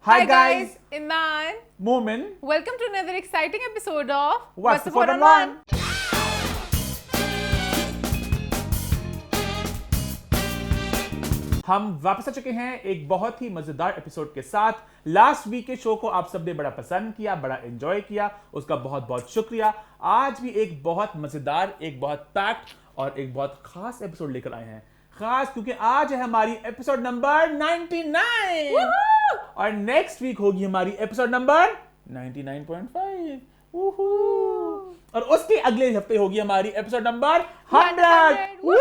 Hi guys, Iman. Momin. Welcome to another exciting episode of What's the 4 on 1? हम वापस आ चुके हैं एक बहुत ही मजेदार एपिसोड के साथ। लास्ट वीक के शो को आप सबने बड़ा पसंद किया, बड़ा एंजॉय किया, उसका बहुत बहुत शुक्रिया। आज भी एक बहुत मजेदार, एक बहुत पैक्ड और एक बहुत खास एपिसोड लेकर आए हैं। खास क्योंकि आज है हमारी एपिसोड नंबर 99 और नेक्स्ट वीक होगी हमारी एपिसोड नंबर 99.5 और उसके अगले हफ्ते होगी हमारी एपिसोड नंबर 100।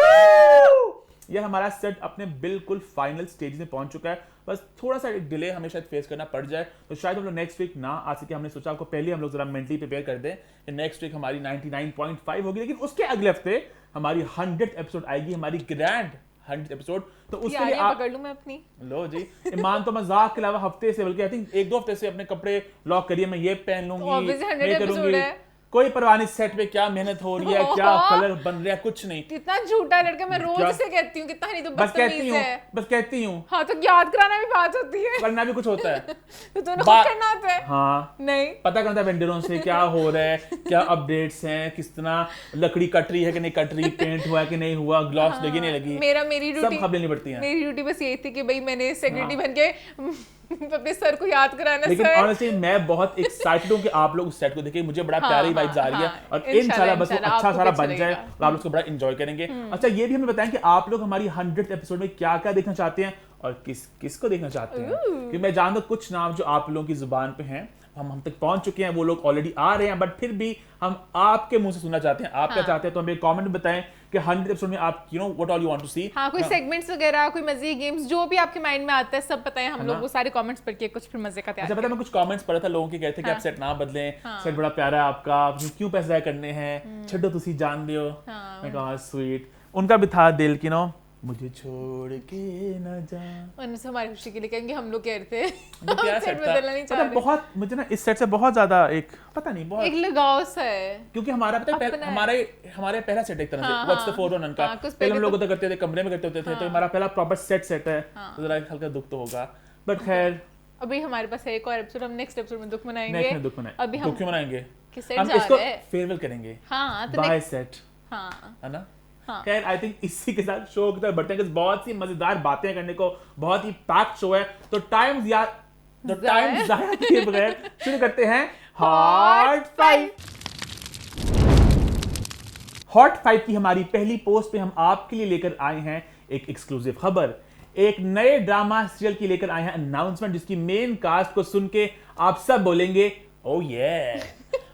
यह हमारा सेट अपने बिल्कुल फाइनल स्टेज में पहुंच चुका है। बस थोड़ा सा एक डिले हमें शायद फेस करना पड़ जाए, तो शायद हम लोग नेक्स्ट वीक ना आ सके। हमने सोचा आपको पहले हम लोग जरा मेंटली प्रिपेयर कर दें कि नेक्स्ट वीक हमारी 99.5 होगी, लेकिन उसके अगले हफ्ते हमारी 100th एपिसोड आएगी, हमारी ग्रैंड 100th एपिसोड। तो उसके लिए आप पकड़ लूं मैं अपनी। लो जी, ईमान तो मजाक के अलावा हफ्ते से, बल्कि आई थिंक एक दो हफ्ते से अपने कपड़े लॉक करिए, मैं ये पहन लूंगी, ये करूंगी। कोई परवाह नहीं, सेट पे क्या मेहनत हो रही है, क्या कलर बन रहा है, कुछ नहीं। कितना झूठा लड़का, मैं रोज से कहती हूँ कितना नहीं तो बस कहती हूँ। हाँ तो याद कराना भी बात होती है, करना भी कुछ होता है। तो दोनों खुद करना होता है। हाँ नहीं पता करना है वेंडरों से क्या हो रहा है, क्या अपडेट्स हैं, किस तरह लकड़ी कट रही है कि नहीं कट रही, पेंट हुआ कि नहीं हुआ, ग्लॉस लगी नहीं लगी, मेरी ड्यूटी सब खबर लेनी पड़ती है। मेरी ड्यूटी बस यही थी कि भाई मैंने सेक्रेटरी बन के अपने सर को याद कराना। लेकिन ऑनेस्टली मैं बहुत एक्साइटेड हूँ कि आप लोग उस सेट को देखें। मुझे बड़ा प्यारी वाइब्स आ रही है और इंशाल्लाह बस वो अच्छा सारा बन जाए और आप लोग उसको बड़ा एंजॉय करेंगे। अच्छा, ये भी हमें बताएं कि आप लोग हमारी 100th एपिसोड में क्या क्या देखना चाहते हैं और किस को देखना चाहते हैं, क्योंकि मैं जानता हूँ कुछ नाम जो आप लोगों की जुबान पे हैं, हम तक पहुंच चुके हैं, वो लोग ऑलरेडी आ रहे हैं, बट फिर भी हम आपके मुंह से सुनना चाहते हैं। आप क्या चाहते हैं, तो हमें कमेंट बताएं कि 100th एपिसोड में आप what all you want to see. हाँ, कोई सेगमेंट्स वगैरह, कोई मजे गेम्स, जो भी आपके माइंड में आता है सब बताएं। हम लोग वो सारे कमेंट्स पढ़ के कुछ फिर मजे का तैयार। अच्छा, पता है मैं कुछ कमेंट्स पढ़ा था, लोगों के कहते हैं कि आप सेट ना बदलें, सेट बड़ा प्यारा है आपका, क्यों पैसे जाया करने हैं, छड्डो तुसी जान दियो। मैं कहा स्वीट, उनका भी था दिल की नो, मुझे छोड़ के न जा। उनसे हमारी खुशी के लिए कहेंगे, हम लोग कह रहे थे क्या सेट बदलना नहीं चाहते। बहुत मुझे ना इस सेट से बहुत ज्यादा एक पता नहीं, बहुत एक लगाव सा है, क्योंकि हमारा पता है हमारे पहला सेट एक तरह से व्हाट्स द 4 on 1 का पहले हम लोग उधर करते थे, कमरे में करते होते थे, तो हमारा पहला प्रॉपर सेट है, तो जरा हल्का दुख तो होगा, बट खैर अभी हमारे पास है एक और एपिसोड, हम नेक्स्ट एपिसोड में दुख मनाएंगे। अभी हम दुख क्यों मनाएंगे, हम इसको फेयरवेल करेंगे। हां तो बाय सेट, हां है ना। खैर आई थिंक इसी के साथ शो की तरफ बढ़ते हैं, बहुत सी मजेदार बातें करने को, बहुत ही पैक्ड शो है, तो टाइम ज़ाया किए बगैर शुरू करते हैं हॉट 5 की हमारी पहली पोस्ट पे हम आपके लिए लेकर आए हैं एक एक्सक्लूसिव खबर। एक नए ड्रामा सीरियल की लेकर आए हैं अनाउंसमेंट, जिसकी मेन कास्ट को सुन के आप सब बोलेंगे ओ ये।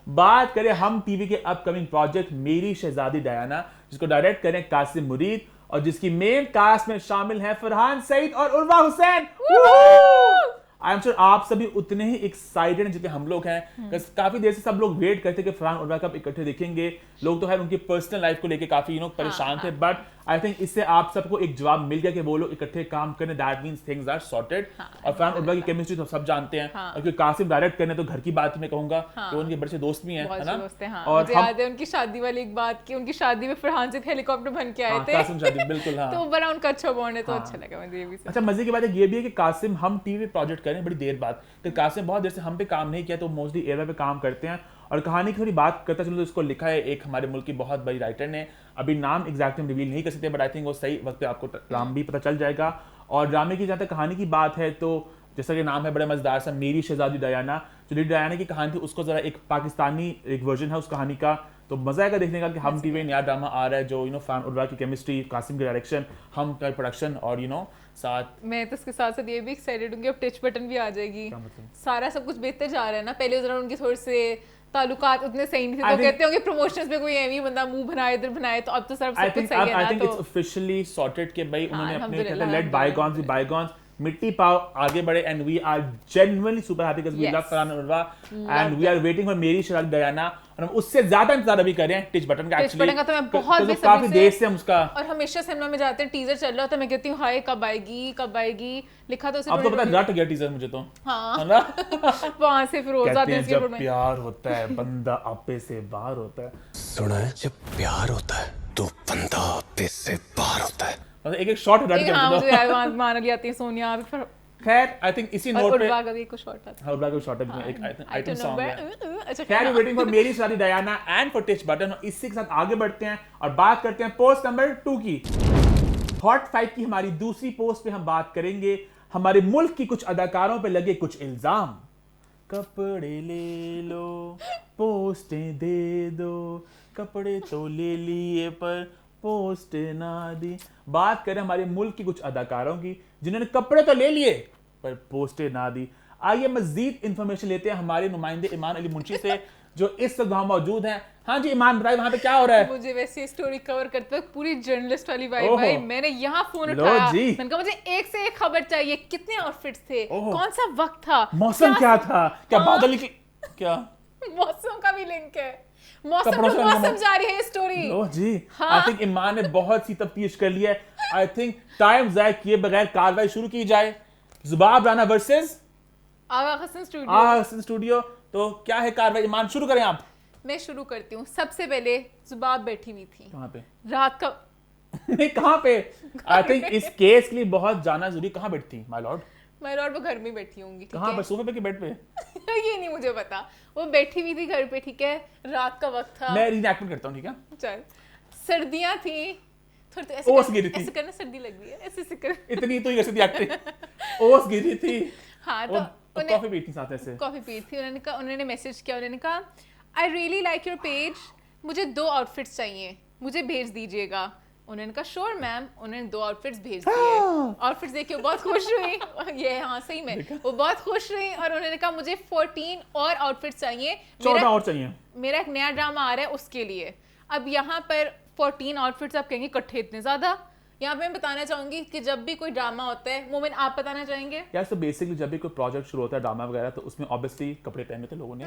बात करें हम टीवी के अपकमिंग प्रोजेक्ट मेरी शहजादी डायना, जिसको डायरेक्ट करें कासिम मुरीद और जिसकी मेन कास्ट में शामिल हैं फरहान सईद और Urwa Hussain. I am sure आप सभी उतने ही एक्साइटेड हैं जितने हम लोग हैं। काफी देर से सब लोग वेट करते कि फरहान उर्वा कब इकट्ठे दिखेंगे। लोग तो खैर उनकी पर्सनल लाइफ को लेके काफी परेशान थे, बट आई थिंक इससे आप सबको एक जवाब मिल गया कि वो लोग इकट्ठे काम करने, that means things are sorted. और फरहान उर्वा की केमिस्ट्री तो सब जानते हैं, और क्योंकि कासिम डायरेक्ट करने तो घर की बात मैं कहूंगा कि उनके बड़े से दोस्त भी हैं, है ना। और याद है उनकी शादी वाली एक बात की, उनकी शादी में फरहान से हेलीकॉप्टर बन के आए थे, कासिम शादी बिल्कुल। हाँ, तो बड़ा उनका अच्छा बॉन्ड है, तो अच्छा लगा मुझे ये भी। अच्छा, मजे की बात ये भी है कि कासिम हम टीवी प्रोजेक्ट करें बड़ी देर बाद, तो कासिम बहुत देर से हम पे काम नहीं किया, तो मोस्टली एयर पे काम करते हैं। और कहानी की थोड़ी बात करता चलो तो इसको लिखा है एक हमारे मुल्क की बहुत बड़ी राइटर ने। अभी नाम एग्जैक्टली हम रिवील नहीं कर सकते, बट आई थिंक वो सही वक्त पे आपको नाम भी पता चल जाएगा। और ड्रामे की जहाँ तक कहानी की बात है, तो जैसा कि नाम है बड़ा मजेदार सा, मेरी शहजादी डायना। जो लेडी डायना की कहानी थी उसको जरा एक पाकिस्तानी एक वर्जन है उस कहानी का, तो मजा आएगा देखने का कि हम टीवी नया ड्रामा आ रहा है जो फरहान उर्वा की केमिस्ट्री, कासिम की डायरेक्शन, हम का प्रोडक्शन और साथ। मैं तो इसके साथ ये भी एक्साइटेड हूँ कि अब टच बटन भी आ जाएगी। मतलब? सारा सब कुछ बेहतर जा रहा है ना। पहले जरा उनकी थोड़े से ताल्लुकात उतने सही नहीं थे, तो कहते होंगे प्रमोशंस में कोई एवी बंदा मुंह बनाए इधर बनाए, तो अब तो सब कुछ सही है ना। I think it's officially sorted कि भाई उन्होंने अपने कहते हैं लेट बायगॉन्स बी बायगॉन्स, मिट्टी पाओ आगे बढ़े, and we are genuinely super happy because we love Farhan Urwa and we are waiting for Meri Shahzadi Diana. और हम उससे ज्यादा इंतजार अभी कर रहे हैं टिच बटन का। एक्चुअली तो मैं बहुत तो काफी देर से हम उसका, और हमेशा सिनेमा में जाते हैं, टीजर चल रहा होता है, मैं कहती हूँ हाय कब आएगी, लिखा तो अब तो पता रट गया टीजर मुझे तो। हाँ, है ना। वहां से फिर रोज आते हैं जब प्यार होता है बंदा आपे से बाहर होता है। सुना है जब प्यार होता है तो बंदा आपे से बाहर होता है। मतलब एक शॉट रट गया। हाँ, मुझे याद मान लिया आती है सोनिया, खैर आई थिंक इसी नोट पे उर्वा का भी कुछ शॉट था। हाँ, उर्वा का शॉट है, एक आइटम सॉन्ग है। अच्छा खैर वी वेटिंग फॉर मेरी शादी Diana and for teach button. इसी के साथ आगे बढ़ते हैं और बात करते हैं पोस्ट नंबर 2 की। हॉट 5 की हमारी दूसरी पोस्ट पे हम बात करेंगे हमारे मुल्क की कुछ अदाकारों पे लगे कुछ इल्जाम। कपड़े ले लो, पोस्टें दे दो, कपड़े तो ले लिए पर पोस्ट ना दी। बात करें हमारे मुल्क की कुछ अदाकारों की जिन्होंने कपड़े तो ले लिए पर पोस्टें ना दी। आइए मजीद इंफॉर्मेशन लेते हैं हमारे नुमाइंदे ईमान अली मुंशी से जो इस वक्त वहां मौजूद हैं। हाँ जी ईमान बताइए वहां पे क्या हो रहा है? मुझे वैसे स्टोरी कवर करते वक्त पूरी जर्नलिस्ट वाली वाइब ओहो। आई। मैंने यहाँ फोन लो उठाया, जी। मैंने कहा मुझे एक से एक खबर चाहिए, कितने आउटफिट्स थे, कौन सा वक्त था, मौसम क्या था, क्या हाँ। बादल क्या मौसम का भी लिंक है, मौसम कपड़ों पे से मौसम जा रही है ये स्टोरी। लो जी। हाँ। आई थिंक ईमान ने बहुत सी तफ्तीश कर ली है। आई थिंक टाइम जाया किए बगैर कार्रवाई शुरू की जाए। जुबाब राना वर्सेस आगा हसन स्टूडियो। आगा हसन स्टूडियो। तो क्या है कार्रवाई? ईमान शुरू करें आप। मैं शुरू करती हूँ। सबसे पहले जुबाब बैठी हुई थी कहाँ पे? रात का। नहीं कहाँ पे? आई थिंक इस केस के लिए बहुत जाना जरूरी। कहाँ बैठी थी माय लॉर्ड? माय लॉर्ड वो घर में बैठी होंगी, ठीक कहाँ है? पे, सोफे पे कि बेड पे? ये नहीं मुझे पता, वो बैठी हुई थी घर पे, ठीक है? रात का वक्त था। मैं रीएक्ट करता हूँ, ठीक है? चल, सर्दियां थी, थोड़ी तो ओस गिरी थी। ऐसे करना, सर्दी लग रही है, ऐसे कर। इतनी तो ही कर सकती एक्टिंग। ओस गिरी थी। हाँ तो और कॉफी पी थी साथ ऐसे। कॉफी पी थी। उन्होंने कहा, उन्होंने मैसेज किया, उन्होंने कहा I really like your page, मुझे 2 आउटफिट्स चाहिए, मुझे भेज दीजिएगा। उन्होंने कहा श्योर मैम। उन्होंने 2 आउटफिट्स भेज दिए। आउटफिट्स देख के वो बहुत खुश हुई। ये हाँ सही में वो बहुत खुश हुई और उन्होंने कहा मुझे 14 और आउटफिट्स चाहिए, 14 और चाहिए। मेरा एक नया ड्रामा आ रहा है उसके लिए। अब यहाँ पर 14 आउटफिट्स आप कहेंगे इकट्ठे इतने ज्यादा? यहाँ पे मैं बताना चाहूंगी कि जब भी कोई ड्रामा होता है, मोमेंट आप बताना चाहेंगे? यार तो बेसिकली जब भी कोई प्रोजेक्ट शुरू होता है ड्रामा वगैरह तो उसमें ऑब्वियसली कपड़े पहने थे लोगों ने।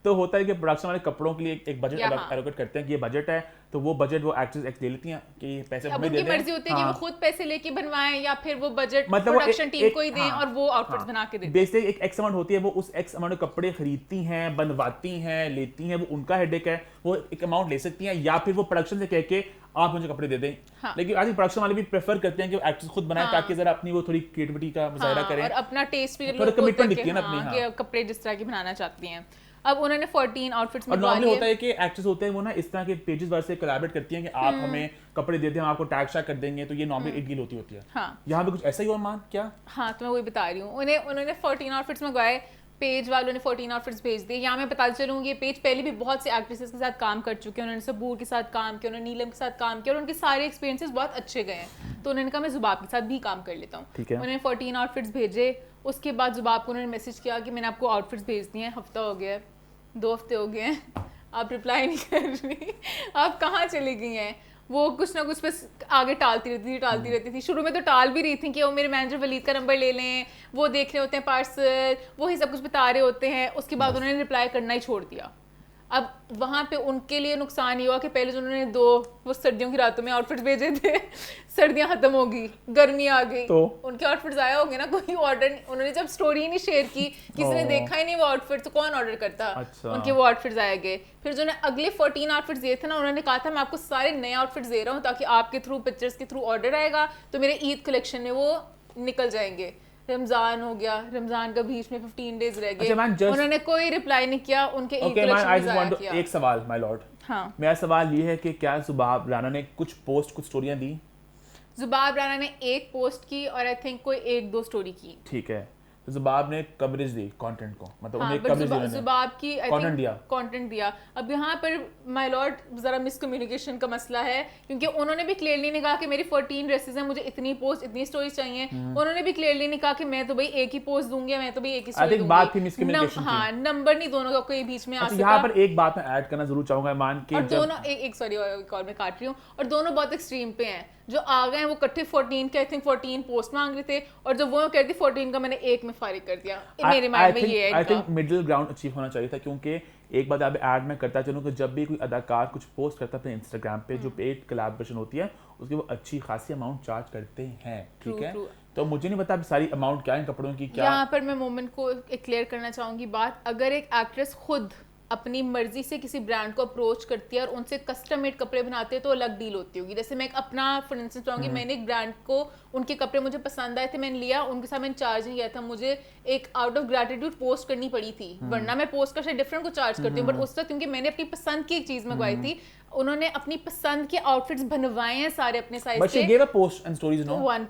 तो होता है कि प्रोडक्शन वाले कपड़ों के लिए एक बजट एलोकेट करते हैं कि ये बजट है, तो वो बजट वो एक्ट्रेस ले लेती हैं कि पैसे अब हमें दे उनकी दें। मर्जी होती है कि वो खुद पैसे लेके बनवाएं या फिर वो बजट मतलब वो प्रोडक्शन टीम को ही दें हाँ, और वो आउटफिट्स बना के दें। बेसिकली एक एक्स अमाउंट होती है, वो उस एक्स अमाउंट के कपड़े खरीदती हैं, बनवाती हैं, लेती हैं, वो उनका हेडेक है। वो एक अमाउंट ले सकती हैं या फिर वो प्रोडक्शन से कह के आप मुझे कपड़े दे दें। हाँ। लेकिन आज प्रोडक्शन वाले भी प्रेफर करते हैं कि एक्ट्रेस खुद बनाए ताकि जरा अपनी वो थोड़ी क्रिएटिविटी का मुजाहरा करें और अपना टेस्ट भी थोड़ा कमिटमेंट दिखती है ना अपनी। हाँ। कि कपड़े जिस तरह के बनाना चाहती हैं। अब उन्होंने 14 आउटफिट्स और मंगवा नॉर्मली लिए। होता है कि एक्ट्रेस होते हैं वो ना इस तरह के पेजेस वर्ड से कोलैबोरेट करती हैं कि आप हमें कपड़े देते हैं, हम आपको टैग शैग कर देंगे, तो ये नॉर्मली एक डील होती है। हाँ यहाँ पे कुछ ऐसा ही हुआ मान क्या? हाँ तो मैं वही बता रही हूँ। उन्होंने 14 आउटफिट्स मंगवाए, पेज वालों ने 14 आउटफिट्स भेज दिए। यहाँ मैं बता चलूँगी ये पेज पहले भी बहुत से एक्ट्रेसेस के साथ काम कर चुके हैं। उन्होंने सबूर के साथ काम किया, उन्होंने नीलम के साथ काम किया और उनके सारे एक्सपीरियंसेस बहुत अच्छे गए हैं। तो उन्होंने कहा मैं जुबाब के साथ भी काम कर लेता हूँ। ठीक है। उन्होंने 14 आउटफिट्स भेजे। उसके बाद जुबाब को उन्होंने मैसेज किया कि मैंने आपको आउटफिट्स भेज दिए हैं, हफ्ता हो गया है, 2 हफ्ते हो गए हैं, आप रिप्लाई नहीं कर रही, आप कहाँ चली गई हैं? वो कुछ ना कुछ बस आगे टालती रहती थी। शुरू में तो टाल भी रही थी कि वो मेरे मैनेजर वलीद का नंबर ले लें, वो देख रहे होते हैं पार्सल, वो ही सब कुछ बता रहे होते हैं। उसके बाद उन्होंने रिप्लाई करना ही छोड़ दिया। अब वहाँ पे उनके लिए नुकसान ये हुआ कि पहले जो उन्होंने 2 वो सर्दियों की रातों में आउटफिट्स भेजे थे, सर्दियाँ खत्म हो गई, गर्मी आ गई, तो उनके आउटफिट्स आए होंगे ना, कोई ऑर्डर नहीं। उन्होंने जब स्टोरी नहीं शेयर की, किसी ने देखा ही नहीं वो आउटफिट, तो कौन ऑर्डर करता? अच्छा। उनके वो आउटफिट्स आए गए। फिर जो अगले 14 आउटफिट्स दिए थे ना, उन्होंने कहा था मैं आपको सारे नए आउटफिट्स दे रहा हूँ ताकि आपके थ्रू, पिक्चर्स के थ्रू ऑर्डर आएगा तो मेरे ईद कलेक्शन में वो निकल जाएंगे। रमजान हो गया, रमजान का बीच में 15 डेज रह गए, उन्होंने कोई रिप्लाई नहीं किया। उनके ईद कलेक्शन में जाया किया। एक सवाल माय लॉर्ड, हाँ मेरा सवाल ये है कि क्या जुबाब राना ने कुछ पोस्ट, कुछ स्टोरियां दी? जुबाब राना ने एक पोस्ट की और आई थिंक कोई 1-2 स्टोरी की। ठीक है, तो जुबाब ने कवरेज दी कंटेंट को, मतलब हाँ, उन्हें कवरेज दी, जुबाब की कंटेंट दिया। अब यहाँ पर माय लॉर्ड जरा मिसकम्युनिकेशन का मसला है, क्योंकि उन्होंने भी क्लियरली नहीं कहा कि मेरी 14 ड्रेसेस हैं, मुझे इतनी पोस्ट, इतनी स्टोरीज चाहिए। उन्होंने भी क्लियरली नहीं कहा कि मैं तो भाई एक ही पोस्ट दूंगी, मैं तो भाई एक ही स्टोरी दूंगी। बात थी मिसकम्युनिकेशन की। हाँ, नंबर नहीं दोनों का कोई बीच में आ सका। यहाँ पर एक बात मैं ऐड करना जरूर चाहूंगा मान के, और दोनों एक और मैं काट रही हूँ, और दोनों बहुत एक्सट्रीम पे हैं। जो आ गए हैं वो इकट्ठे 14 के आई थिंक 14 पोस्ट मांग रहे थे, और जो वो कहती 14 का मैंने एक में फारिग कर दिया। मेरे माइंड में ये है I think middle ground achieve होना चाहिए था, क्योंकि एक बात आप ऐड में करता चलूँ कि जब भी कोई अदाकार कुछ पोस्ट करता है अपने इंस्टाग्राम पे, जो पेड कोलैबोरेशन होती है उसकी वो अच्छी खासी अमाउंट चार्ज करते हैं, ठीक है? तो मुझे नहीं पता सारी अमाउंट क्या है कपड़ों की, क्या। यहाँ पर मैं मोमेंट को क्लियर करना चाहूंगी बात। अगर एक एक्ट्रेस खुद अपनी मर्जी से किसी ब्रांड को अप्रोच करती है और उनसे कस्टम मेड कपड़े बनाते हैं तो अलग डील होती होगी। जैसे मैं एक अपना फॉर इंस्टेंस बताऊंगी, मैंने एक ब्रांड को उनके कपड़े मुझे पसंद आए थे, मैंने लिया, उनके साथ मैंने चार्ज नहीं किया था, मुझे एक आउट ऑफ ग्रेटिट्यूड पोस्ट करनी पड़ी थी, वरना मैं पोस्ट का शायद डिफरेंट को चार्ज करती हूँ, बट उस वक्त क्योंकि मैंने अपनी पसंद की एक चीज मंगवाई थी, उन्होंने अपनी पसंद के आउटफिट्स बनवाए हैं सारे अपने साइज But she के। gave a post and stories, no? one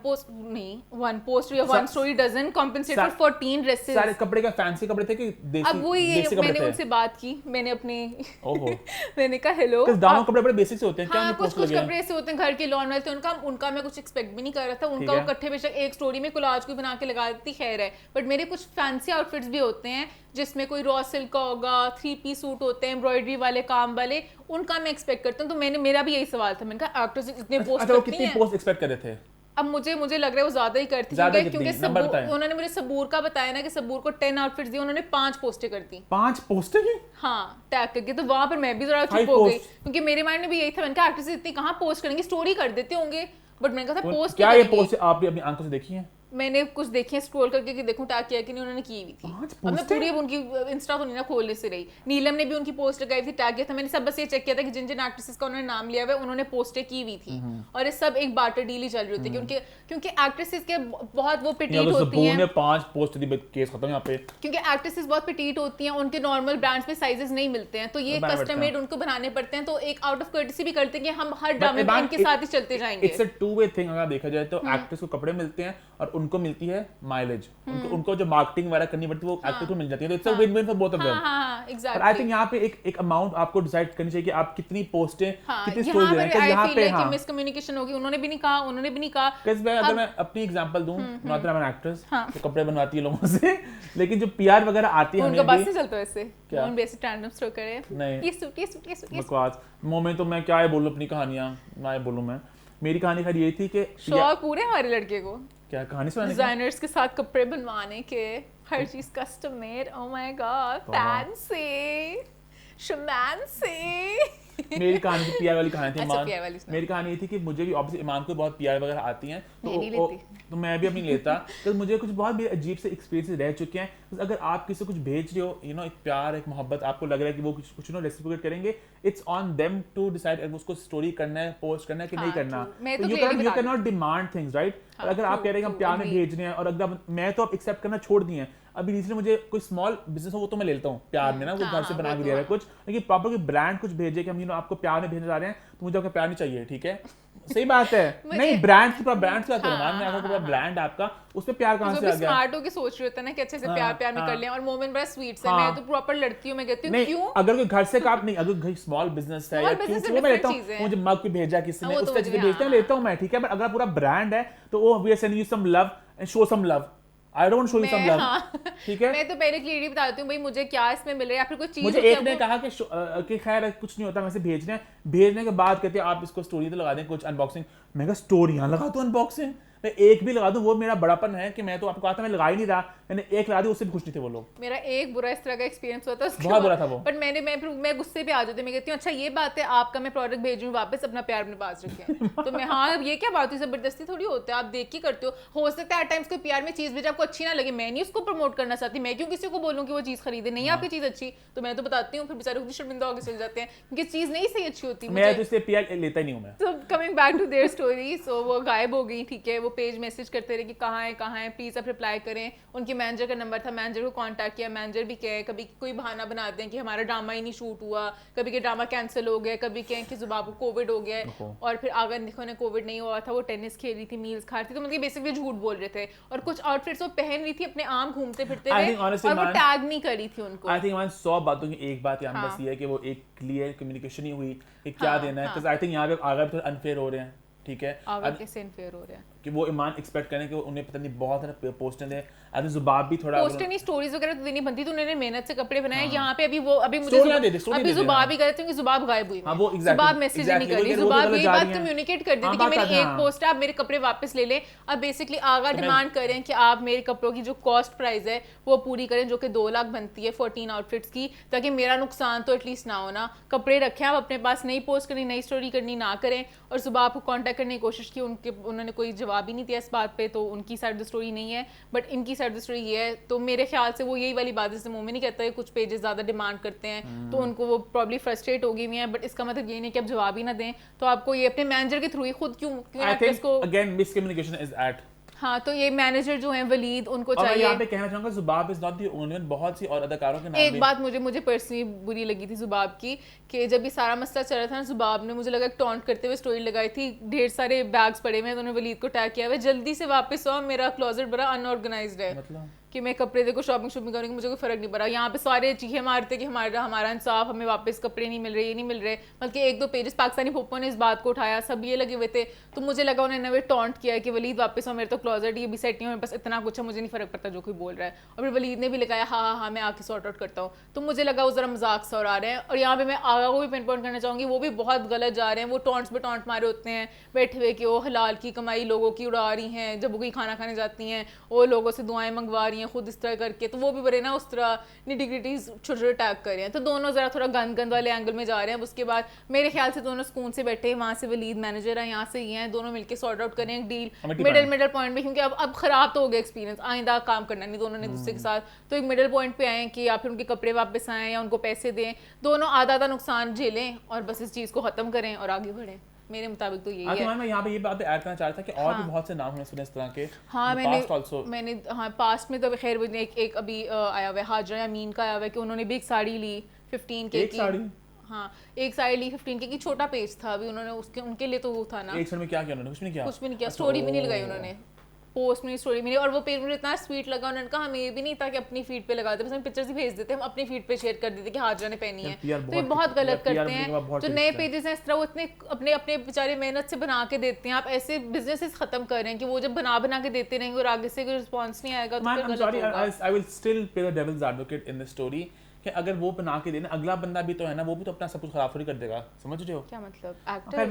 post या one story doesn't compensate for 14 dresses। सारे कपड़े का फैंसी कपड़े थे कि देसी अब वही basic कपड़े मैंने थे? उनसे बात की, मैंने अपनी ओहो। मैंने कहा हेलो, Because दामों कपड़े बड़े बेसिक से होते हैं, क्या हाँ उन्हें कुछ पोस्ट कुछ लगे हैं? कपड़े ऐसे होते हैं घर के लॉन वाले, तो उनका मैं कुछ एक्सपेक्ट भी नहीं कर रहा था, उनका ठीक वो है। इकट्ठे बेशक एक स्टोरी में कोलाज को बना के लगा देती, खैर है, बट मेरे कुछ फैंसी आउटफिट्स भी होते हैं जिसमें कोई रॉ सिल्क का होगा, 3-piece सूट होते हैं एम्ब्रॉयडरी वाले काम वाले, उनका मैं एक्सपेक्ट करता हूँ। तो मेरा भी यही सवाल था, मैंने कहा एक्टर्स इतने पोस्ट अच्छा, वो करती कितनी हैं, पोस्ट एक्सपेक्ट कर रहे थे? अब मुझे लग रहा है वो ज्यादा ही करती ज्यादा है, कितनी? क्योंकि नंबर बताएं। उन्होंने मुझे सबूर का बताया ना कि सबूर को 10 आउटफिट्स दिए, उन्होंने 5 पोस्टें कर दी। 5 पोस्टें की? हाँ, टैग करके, तो वहां पर मैं भी जरा चुप 5 हो गई, posts? क्योंकि मेरे माइंड में भी यही था, मैंने कहा एक्ट्रेस इतनी कहाँ पोस्ट करेंगे, स्टोरी कर देते होंगे, बट मैंने कहा था पोस्ट क्या ये पोस्ट आपने अपनी आंखों से देखी है? मैंने कुछ देखी है स्क्रॉल करके कि देखूं टैग किया कि नहीं, उन्होंने की हुई थी। 5 अब मैं पोस्टें? पूरी अब उनकी इंस्टा तो नहीं ना खोलने से रही, नीलम ने भी उनकी पोस्ट लगाई थी, टैग किया था, मैंने सब बस ये चेक किया था कि जिन जिन एक्ट्रेसेस का उन्होंने नाम लिया हुआ है उन्होंने पोस्टें की हुई थी, और ये सब एक बार्टर डील ही चल रही होती है, क्योंकि एक्ट्रेसेस के बहुत वो पिटीट होती हैं, ने 5 पोस्ट दी, केस खत्म यहाँ पे। क्योंकि एक्ट्रेसेस बहुत पिटीट होती हैं, उनके नॉर्मल ब्रांड्स में साइजेस नहीं मिलते हैं, तो ये बनाने कस्टम पड़ते मेड उनको बनाने पड़ते हैं, तो एक आउट ऑफ कर्टेसी भी करते हैं कि हम हर ड्रामे में इनके साथ ही चलते जाएंगे। It's a two way thing, अगर देखा जाए तो एक्ट्रेस को कपड़े मिलते हैं और उनको मिलती है माइलेज, उनको जो मार्केटिंग वगैरह करनी पड़ती है वो एक्टर को मिल जाती है, तो it's a win win for both of them. हाँ, पर एग्जैक्टली। आई थिंक यहाँ पे एक अमाउंट आपको डिसाइड करनी चाहिए कि आप कितनी पोस्टें, कितनी यहाँ स्टोरी दे रहे हैं, पर यहाँ आई पे फील हाँ, कि मिसकम्युनिकेशन होगी, उन्होंने भी नहीं कहा, उन्होंने भी नहीं कहा। Because अगर मैं अपनी एग्जांपल दूं, not that I am an actress, हाँ। तो कपड़े बनवाती है लोगों से, लेकिन जो पीआर वगैरह आती है उनका हमें बस भी, नहीं चलता वैसे, क्या? उन बेसिक रैंडम स्टोर करे, नहीं। ये सूट ये सूट ये सूट ये सूट। बकवास मोमेंट, तो मैं क्या है बोलूं अपनी कहानियां, ना बोलूं मैं, मेरी कहानी खैर ये थी कि शौक पूरे हमारे लड़के को क्या कहानी सुनाने की? डिजाइनर्स के साथ कपड़े बनवाने के, हर चीज custom made, oh my God, fancy schmancy. मेरी कहानी थी पीआर वाली कहानी थी अच्छा, ईमान। PR वाली सुना। मेरी कहानी ये थी कि मुझे भी ऑब्वियसली ईमान को बहुत पीआर वगैरह आती हैं, मैं नहीं तो लेती। तो मैं भी अपनी लेता, तो मुझे कुछ बहुत भी अजीब से एक्सपीरियंस रह चुके हैं। तो अगर आप किसी को कुछ भेज रहे हो, एक प्यार, एक मोहब्बत, आपको लग रहा है कि वो कुछ रेसिप्रोकेट करेंगे, it's on them to decide अगर उसको स्टोरी करना है, पोस्ट करना है कि नहीं करना। मैं तो यू clearly कैन बता नॉट डिमांड थिंग्स, राइट? अगर आप कह रहे हैं कि हम प्यार में भेज रहे हैं, और अगर मैं तो अब एक्सेप्ट करना छोड़ दिए हैं, अभी रिसेंटली मुझे कोई स्मॉल बिजनेस हो वो तो मैं लेता हूँ प्यार में ना, वो घर से बना के दिया है कुछ, लेकिन प्रॉपर कोई ब्रांड कुछ भेजे कि हम आपको प्यार में भेजने जा रहे हैं, तो मुझे आपका प्यार नहीं चाहिए, ठीक है? सही बात है। नहीं, ब्रांड की ब्रांड से मैं अगर ब्रांड आपका, उस पे प्यार कहां से आ गया? स्मार्ट होके सोच रहे होता है ना कि अच्छे से प्यार में कर लें, और मोमेंट बड़ा स्वीट से, मैं तो प्रॉपर लड़ती हूँ, मैं कहती हूँ क्यों? अगर कोई घर से काम नहीं, अगर कोई स्मॉल बिजनेस है या क्यों मैं लेता हूँ, मुझे मग भी भेजा किसी ने, उस तरह चीजें भेजते हैं, लेता हूँ मैं, ठीक है? बट अगर पूरा ब्रांड है तो वो we are sending you some love and show some love, I don't show you some love, ठीक है? मैं तो पहले क्लियरली बता देती हूँ भाई मुझे क्या इसमें मिल रहा है, या फिर कोई चीज। मुझे एक ने कहा कि खैर कुछ नहीं होता, वैसे भेजने के बाद कहते हैं आप इसको स्टोरी तो लगा दें, कुछ अनबॉक्सिंग। मैं कहा स्टोरियां लगा दूं अनबॉक्सिंग? मैं एक भी लगा दूं, वो मेरा बड़ापन है कि मैं तो आपको कहा था मैं लगा ही नहीं रहा, मैंने एक लगा दी, उससे भी खुश नहीं थे वो लोग। मेरा एक बुरा इस तरह का एक्सपीरियंस हुआ था, बहुत बुरा था वो। बट मैं गुस्से पे आ जाती हूँ, मैं कहती हूँ अच्छा ये बात है, आपका मैं प्रोडक्ट भेज रही हूँ वापस, अपना प्यार अपने पास रखें। तो मैं हाँ, अब ये क्या बात हुई, जबरदस्ती थोड़ी होता है, आप देख के करते हो सकता है एट टाइम्स कोई प्यार में चीज भेजा आपको अच्छी ना लगे, मैं नहीं उसको प्रमोट करना चाहती, मैं क्यों किसी को बोलूँ कि वो चीज खरीदे, नहीं आपकी चीज अच्छी तो मैं तो बताती हूँ, फिर बेचारे खुद शर्मिंदा होकर चले जाते हैं क्योंकि चीज नहीं सही अच्छी होती। मैं तो इससे पीआर लेता ही नहीं हूँ मैं। So coming back to their story, so वो गायब हो गई, ठीक है? वो पेज मैसेज करते रहे कि कहाँ है, प्लीज आप रिप्लाई करें। उनके मैनेजर का नंबर था, मैनेजर को कांटेक्ट किया, मैनेजर भी कहे कभी कोई बहाना बनाते हैं कि हमारा ड्रामा ही नहीं शूट हुआ, कभी कि ड्रामा कैंसिल हो गया, कभी कहें कि जुबाब को कोविड हो गया है, और फिर आगे देखो ने कोविड नहीं हुआ था, वो टेनिस खेल रही थी, मील्स खा रही थी, तो मतलब बेसिकली झूठ बोल रहे थे, और कुछ आउटफिट्स वो पहन रही थी अपने आम घूमते फिरते हुए, और वो टैग नहीं करी थी उनको। आई थिंक 100 बातों की एक बात यहाँ बस ये है कि वो एक क्लियर कम्युनिकेशन ही हुई कि क्या देना है, बिकॉज़ आई थिंक यहाँ पे आगे थोड़ा अनफेयर हो रहे हैं, ठीक है? आगे कैसे अनफेयर हो रहा है कि वो ईमान एक्सपेक्ट करें कि उन्हें पता नहीं बहुत सारे poster they, I think Zubab भी थोड़ा पोस्टर नहीं, स्टोरीज वगैरह तो देनी बनती, तो उन्होंने मेहनत से कपड़े बनाए। यहाँ पे अभी मुझे स्टोरियां दे दे, स्टोरी अभी दे दे, जुबाब ही कर रही थी, जुबाब गायब हुई, हाँ, वो exactly, जुबाब मैसेज नहीं कर रही, exactly, जुबाब वो यही जा बात रही हैं। कम्युनिकेट कर दी हाँ, थी कि मेरी बात एक हाँ। पोस्ट है, आप मेरे कपड़े वापस ले लें, अब बेसिकली आगा डिमांड करें कि आप मेरे कपड़ों की जो कॉस्ट प्राइस है वो पूरी करें, जो कि 2 लाख बनती है 14 आउटफिट्स की, ताकि मेरा नुकसान तो एटलीस्ट ना हो ना। कपड़े रखें आप अपने पास, नई पोस्ट करनी, नई स्टोरी करनी ना करें। और जुबाब को कांटेक्ट करने की कोशिश की, उन्होंने कोई जवाब ही नहीं दिया इस बात पे, तो उनकी साइड द स्टोरी नहीं है, बट इनकी साइड द स्टोरी ये है। तो मेरे ख्याल से वो यही वाली बात है, जैसे मोमी नहीं कहता है कुछ पेजेस ज़्यादा डिमांड करते हैं तो उनको वो प्रॉब्ली फ्रस्ट्रेट हो गई हुई हैं, बट इसका मतलब ये नहीं कि आप जवाब ही ना दें। तो आपको ये अपने मैनेजर के थ्रू ही खुद क्यों एक्ट्रेस को अगेन मिसकम्युनिकेशन इज एट। हाँ, तो ये मैनेजर जो हैं वलीद, उनको और मैं चाहिए। यहाँ पे कहना चाहूंगा Zubab is not the only one, बहुत सी और अदाकारों के नाम एक भी। बात मुझे पर्सनली बुरी लगी थी जुबाब की, कि जब ये सारा मसला चल रहा था ना, जुबाब ने मुझे लगा टॉन्ट करते हुए स्टोरी लगाई थी, ढेर सारे बैग्स पड़े हुए हैं, तो उन्होंने वलीद को टैग किया हुआ है, जल्दी से वापस आओ, मेरा क्लोजेट बड़ा अनऑर्गेनाइज्ड है, मतलब कि मैं कपड़े देखो शॉपिंग करूँगी, मुझे कोई फर्क नहीं पड़ा। यहाँ पे सारे चीखे मारते कि हमारा इंसाफ, हमें वापस कपड़े नहीं मिल रहे, ये नहीं मिल रहे, बल्कि एक दो पेजेस पाकिस्तानी पप्पो ने इस बात को उठाया, सब ये लगे हुए थे। तो मुझे लगा उन्होंने नवे टॉन्ट किया है कि वलीद वापस आओ, मेरे तो क्लोजेट ये भी सेट नहीं है, मेरे पास इतना कुछ है, मुझे नहीं फर्क पड़ता जो कोई बोल रहा है। और फिर वलीद ने भी लगाया हाँ मैं आके सॉर्ट आउट करता हूँ। तो मुझे लगा वो जरा मजाक सा उड़ा रहे हैं। और यहाँ पे मैं आगा को भी पिन पॉइंट करना चाहूँगी, वो भी बहुत गलत जा रहे हैं, वो टॉन्ट्स पे टॉन्ट मारे होते हैं बैठे हुए कि वो हलाल की कमाई लोगों की उड़ा रही हैं, जब वो कोई खाना खाने जाती हैं वो लोगों से दुआएं मंगवा रही हैं खुद इस तरह करके, तो वो भी बड़े ना उस तरह निटिग्रिटीज छोटे छोटे टैग कर रहे हैं। तो दोनों जरा थोड़ा गंद वाले एंगल में जा रहे हैं। उसके बाद मेरे ख्याल से दोनों सुकून से बैठे, वहाँ से वलीद मैनेजर है, यहाँ से ही हैं, दोनों मिलकर सॉर्ट आउट करें एक डील मिडल पॉइंट में, क्योंकि अब खराब तो हो गया एक्सपीरियंस, आइंदा काम करना नहीं दोनों ने दूसरे के साथ। तो एक मिडल पॉइंट पे आए कि या फिर उनके कपड़े वापस आए या उनको पैसे दें, दोनों आधा नुकसान झेलें और बस इस चीज़ को ख़त्म करें और आगे बढ़ें। मेरे मुताबिक तो यही है। मैं यहाँ पे ये बात ऐड करना चाह रहा था कि और भी बहुत से नाम हमने सुने इस तरह के। हाँ, मैंने पास्ट में तो खैर एक अभी आया हुआ है, हाजरा अमीन का आया हुआ है कि उन्होंने भी एक साड़ी ली 15K की। हाँ, एक साड़ी ली 15K की, छोटा पेज था अभी, उन्होंने उनके लिए तो वो था ना। एक साड़ी में क्या किया उन्होंने? कुछ भी नहीं किया, स्टोरी भी नहीं लगाई उन्होंने, पोस्ट में स्टोरी में। और वो पेज मुझे इतना स्वीट लगा, उन्होंने कहा हमें ये भी नहीं था कि अपनी फीड पे लगाते, बस हम पिक्चर्स ही भेज देते, हम अपनी फीड पे शेयर कर देते कि हाजरा ने पहनी है। तो ये बहुत गलत करते हैं जो नए पेजेस हैं, इस तरह वो इतने अपने बेचारे मेहनत से बना के देते हैं। आप ऐसे बिजनेसेस खत्म कर रहे हैं कि वो जब बना के देते रहेंगे और आगे से कोई रिस्पॉन्स नहीं आएगा तो फिर गलत होगा। I will still play the devil's advocate in the story कि अगर वो बना के देना, अगला बंदा भी तो है ना, वो भी तो अपना सब कुछ खराब थोड़ी कर देगा, समझ रहे हो? क्या मतलब एक्टर्स? फिर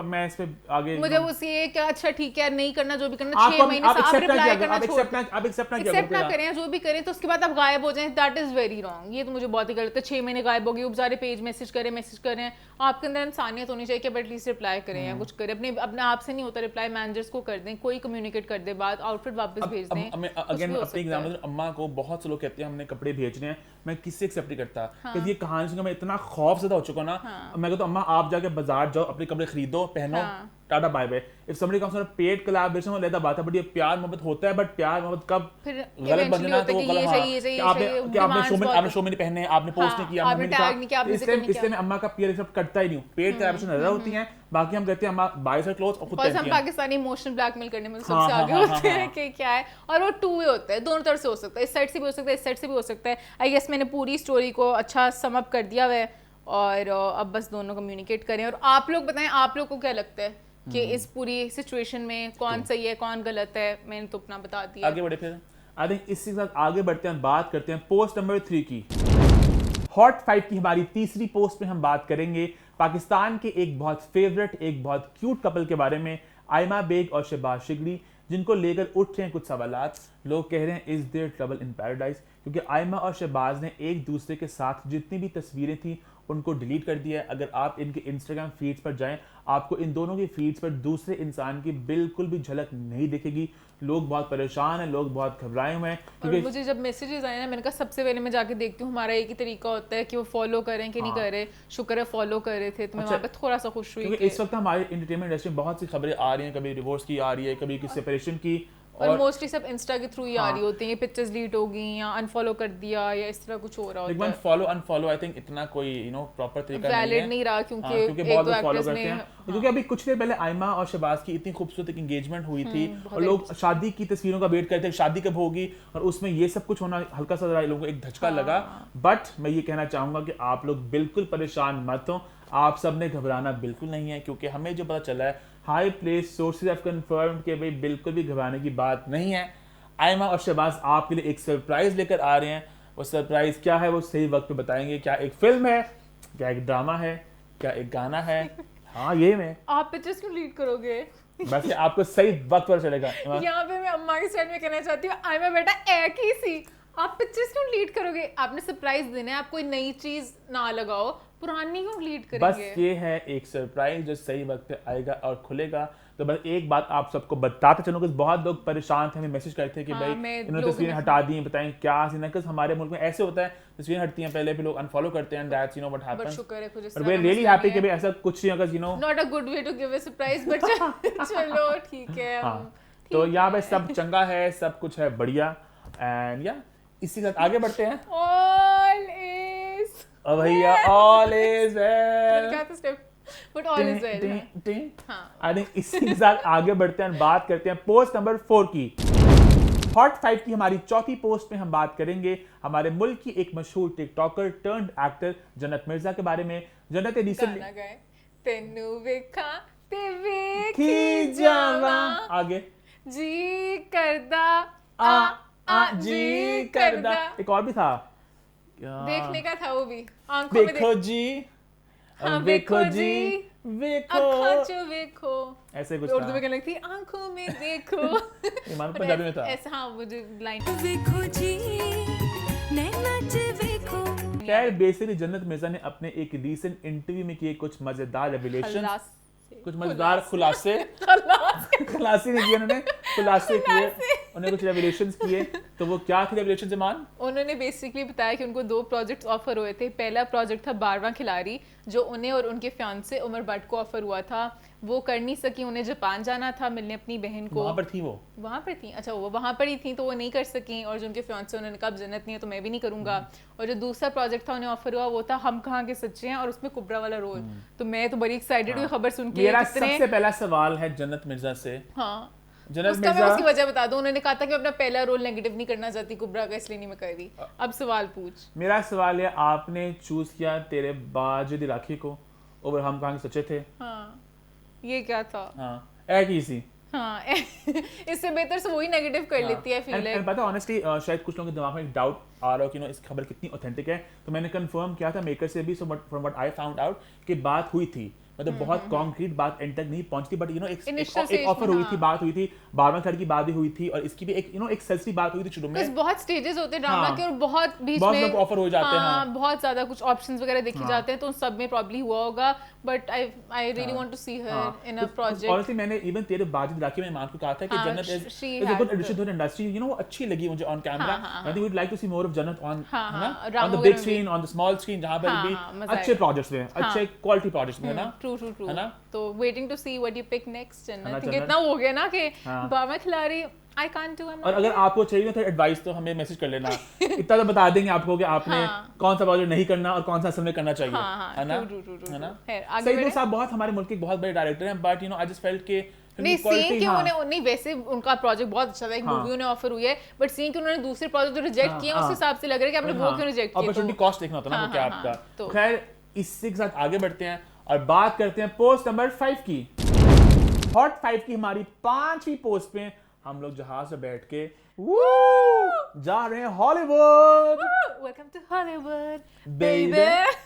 मैं इस पे आगे मुझे उसे ये क्या, अच्छा ठीक है नहीं करना, जो भी करना 6 महीने से आप रिप्लाई करना आप एक्सेप्ट ना करें, जो भी करें, तो उसके बाद आप गायब हो जाएं, दैट इज वेरी रॉन्ग। ये तो मुझे बहुत ही गलत है। 6 महीने गायब हो गए, बेचारे पेज मैसेज करें, आपके अंदर इंसानियत होनी चाहिए कि आप एटलीस्ट रिप्लाई करें या कुछ करें। अपने आप से नहीं होता रिप्लाई, मैनेजर्स को कर दें, कोई कम्युनिकेट कर दे, बात आउटफिट वापस भेज दें। अगेन अपने एग्जांपल, अम्मा को बहुत से लोग कहते हैं हमने कपड़े भेजने हैं, मैं किससे एक्सेप्ट नहीं करता, क्योंकि ये कहानी सुनकर मैं इतना खौफज़दा हो चुका ना। मैं कहता हूं अम्मा आप जाके बाजार जाओ, अपने कपड़े खरीदो, पहनो, tata bye bye. If somebody comes on a paid collaboration वो अलग बात है, बट ये प्यार मोहब्बत होता है, बट प्यार मोहब्बत कब गलत बन जाना तो वो गलत। आपने शो में नहीं पहने, आपने पोस्ट नहीं किया, आपने टैग नहीं किया, इसलिए मैं अम्मा का पेयर एक्सेप्ट करता ही नहीं हूं। पेड कोलैबोरेशन अलग होती हैं, बाकी हम कहते हैं अम्मा बाय सर क्लोथ्स और खुद पहनती हैं। हम पाकिस्तानी इमोशनल ब्लैकमेल करने में सबसे आगे होते हैं कि क्या है, और वो टू वे होता है, दोनों तरफ से हो सकता है, इस साइड से भी हो सकता है, इस साइड से भी हो सकता है। आई गेस मैंने पूरी स्टोरी को अच्छा सम अप कर दिया है, और अब बस दोनों कम्युनिकेट करें। और आप लोग बताएं, आप लोग को क्या लगता है कि इस पूरी सिचुएशन में कौन सही है कौन गलत है? मैंने तो अपना बता दिया। आगे बढ़े फिर आई थिंक इसी के साथ आगे बढ़ते हैं, बात करते हैं पोस्ट नंबर 3 की। हॉट 5 की हमारी तीसरी पोस्ट में हम बात करेंगे पाकिस्तान के एक बहुत फेवरेट, एक बहुत क्यूट कपल के बारे में, आयमा बेग और शहबाज शिगरी, जिनको लेकर उठ रहे हैं कुछ सवालात। लोग कह रहे हैं is there trouble in paradise, क्योंकि आयमा और शहबाज ने एक दूसरे के साथ जितनी भी तस्वीरें थी उनको डिलीट कर दिया है। अगर आप इनके इंस्टाग्राम फीड्स पर जाएं, आपको इन दोनों की फीड्स पर दूसरे इंसान की बिल्कुल भी झलक नहीं दिखेगी। लोग बहुत परेशान हैं, लोग बहुत घबराए हुए हैं। और मुझे जब मैसेजेस आए ना, मैंने कहा सबसे पहले मैं जाके देखती हूँ, हमारा एक ही तरीका होता है कि वो फॉलो करें कि नहीं कर रहे। शुक्र है फॉलो कर रहे थे, तो मैं वहाँ पे थोड़ा सा खुश हुई। क्योंकि इस वक्त हमारे एंटरटेनमेंट इंडस्ट्री में बहुत सी खबरें आ रही हैं, कभी डिवोर्स की आ रही है, कभी किसी सेपरेशन की, और मोस्टली सब इंस्टा के थ्रू ही आ रही होती हैं, पिक्चर्स डिलीट हो गई या अनफॉलो कर दिया या इस तरह कुछ हो रहा होता है। फॉलो अनफॉलो आई थिंक इतना कोई प्रॉपर तरीका वैलिड नहीं रहा, क्योंकि बहुत लोग फॉलो करते हैं। क्योंकि अभी कुछ देर पहले आयमा और शहबाज की इतनी खूबसूरत एक एंगेजमेंट हुई थी, और लोग शादी की तस्वीरों का वेट करते हैं, शादी कब होगी, और उसमें ये सब कुछ होना हल्का सा लोगों को एक धचका लगा। बट मैं ये कहना चाहूंगा कि आप लोग बिल्कुल परेशान मत हो, आप सब ने घबराना बिल्कुल नहीं है, क्योंकि हमें जो पता चला है, high place sources have confirmed कि भाई बिल्कुल भी घबराने की बात नहीं है। आयमा और शहबाज आपके लिए एक सरप्राइज लेकर आ रहे हैं। वो सरप्राइज क्या है वो सही वक्त पे बताएंगे। क्या एक फिल्म है, क्या एक ड्रामा है, क्या एक गाना है? हाँ ये मैं आप पिक्चर्स क्यों लीड करोगे? बस आपको सही वक्त पर चलेगा। यहाँ पे मैं अम्मा के साइड में कहना चाहती हूँ, आयमा बेटा एक ही सी, आप पिक्चर्स क्यों लीड करोगे? आपने सरप्राइज देना है, आप कोई नई चीज ना लगाओ, पुरानी क्यों लीड करेंगे? बस ये है एक सरप्राइज जो सही वक्त पे आएगा और खुलेगा। तो बस एक बात आप सबको बताते चलो कि बहुत लोग परेशान थे, हमें मैसेज करते थे कि हाँ, भाई मैं इन्होंने लोगों तस्वीरें ने- हटा दी हैं, बताएं क्या सीन है। बिकॉज़ हमारे मुल्क में ऐसे होता है, तस्वीरें हटती हैं पहले, फिर लोग अनफॉलो करते हैं, दैट्स व्हाट बट हैपेंस। शुक्र है कुछ इस बट तरह वी आर का रियली मसला हैप्पी नहीं कि है। भाई ऐसा कुछ नहीं होगा, not a good way to give a surprise but चलो ठीक है। हाँ, तो यहाँ पे सब चंगा है, सब कुछ है बढ़िया। एंड या इसी के साथ आगे बढ़ते हैं। ऑल इज और भैया ऑल इज वेल। क्या था step but all is well. हाँ। आई थिंक इसी के साथ आगे बढ़ते हैं, बात करते हैं पोस्ट नंबर 4 की। हॉट 5 की हमारी चौथी पोस्ट में हम बात करेंगे हमारे मुल्क की एक मशहूर टिकटॉकर टर्न्ड एक्टर जन्नत मिर्जा के बारे में। जन्नत रिसेंटली गाना गाए तेनू वेखा ते वेखी की जावा जावा आगे जी करदा आ जी करदा। एक और भी था क्या? देखने का था वो भी आंखों में देखो जी, हाँ, देखो देखो जी, जी, देखो अखा चो वेखो। ऐसे कुछ उर्दू था। में कहने लगती आंखों में देखो। ईमान पर पंजाबी में था। ऐसा हाँ मुझे लाइन वेखो जी नैना च वेखो। खैर बेसिकली जन्नत मिर्जा ने अपने एक रीसेंट इंटरव्यू में किए कुछ मजेदार रेवलेशन, खल्लास कुछ मजेदार खुलासे खल्लास खुलासे नहीं किए उन्होंने, खुलासे किए, उन्होंने कुछ रेवलेशंस किए। तो वो क्या थे रेवलेशंस ईमान? उन्होंने बेसिकली बताया कि उनको 2 प्रोजेक्ट्स ऑफर हुए थे। पहला प्रोजेक्ट था 12वां खिलाड़ी, जो उन्हें और उनके फियांसे उमर भट्ट को ऑफर हुआ था। वो कर नहीं सकी, उन्हें जापान जाना था मिलने अपनी बहन को। वहां पर थी वो? वहाँ पर थी, अच्छा वो वहाँ पर ही थी तो वो नहीं कर सकी। और जो उनके फियांसे उन्होंने कहा अब जन्नत नहीं है तो मैं भी नहीं करूँगा। और जो दूसरा प्रोजेक्ट था उन्हें ऑफर हुआ वो था हम कहाँ के सच्चे हैं, और उसमें कुबरा वाला रोल। तो मैं तो बड़ी एक्साइटेड हुई खबर सुन के। मेरा कितने- सबसे पहला सवाल है जन्नत मिर्जा से। हाँ जन्नत उसका मैं उसकी मिर्जा वजह बता दूं। उन्होंने कहा था कि मैं अपना पहला रोल नेगेटिव नहीं करना चाहती कुबरा का, इसलिए नहीं मैं कर रही। अब सवाल पूछ। मेरा सवाल है, आपने चूज किया तेरे बाजिद राखी को और हम कहाँ के सच्चे थे? हाँ ये क्या था? हाँ एक ही सी। हाँ इससे बेहतर से वही नेगेटिव कर लेती है फील है। पता ऑनेस्टली शायद कुछ लोगों के दिमाग में एक डाउट आ रहा हो कि इस खबर कितनी ऑथेंटिक है। तो मैंने कंफर्म किया था मेकर से भी, so from what I found out कि बात हुई थी, मतलब बहुत कॉन्क्रीट बात एंड तक नहीं पहुंचती, बट एक ऑफर हुई थी, बात हुई थी, 12वां खिलाड़ी की बात भी हुई थी, और इसकी भी एक एक सेंसिटिव बात हुई थी शुरू में। बहुत स्टेजेस होते हैं ड्रामा हाँ। के और बहुत बीच बहुत में लोग ऑफर हो जाते हैं। हाँ, बहुत ज्यादा कुछ ऑप्शंस वगैरह देखे जाते हैं, तो उन सब में प्रॉब्ली हुआ होगा। But I really want to see her in a project. Honestly मैंने इवन तेरे बाजिद राखी में ईमान को कहा था कि हाँ, Jannat she is a good had addition to the industry, you know वो अच्छी लगी मुझे on camera. I think we would like to see more of Jannat on on the big screen, on the small screen, जहां पर भी अच्छे projects में, अच्छे क्वालिटी प्रोजेक्ट्स में, है ना? ट्रू है ना? तो waiting to see what you pick next Jannat. Jannat. कितना हो गया ना कि हाँ। 12वां खिलाड़ी आई कांट डू। और अगर आपको चाहिए तो एडवाइस तो हमें मैसेज कर लेना, इतना तो बता देंगे आपको कि आपने हाँ। कौन सा प्रोजेक्ट नहीं करना और कौन सा असल में करना चाहिए, हाँ, हाँ, है ना? true, है ना? है, आगे सईद बढ़े? साहब बहुत हमारे मुल्क के बहुत बड़े डायरेक्टर हैं, but you know I just felt के नहीं सीन कि उन्हें नहीं, वैसे उनका प्रोजेक्ट बहुत अच्छा था, एक हाँ। मूवी उन्हें ऑफर हुई है, बट सीन कि उन्होंने दूसरे प्रोजेक्ट जो रिजेक्ट किए हैं उस हिसाब से लग रहा है कि आपने वो क्यों रिजेक्ट किए। अपॉर्चुनिटी कॉस्ट देखना होता है ना हाँ, वो क्या हाँ, आपका। हाँ, तो तो- खैर इसी के साथ आगे बढ़ते हैं और बात करते हैं पोस्ट नंबर 5 की। हॉट 5 की हमारी 5वीं पोस्ट पे हम लोग जहाज में बैठ के जा रहे हैं Hollywood. Welcome to Hollywood baby. Baby.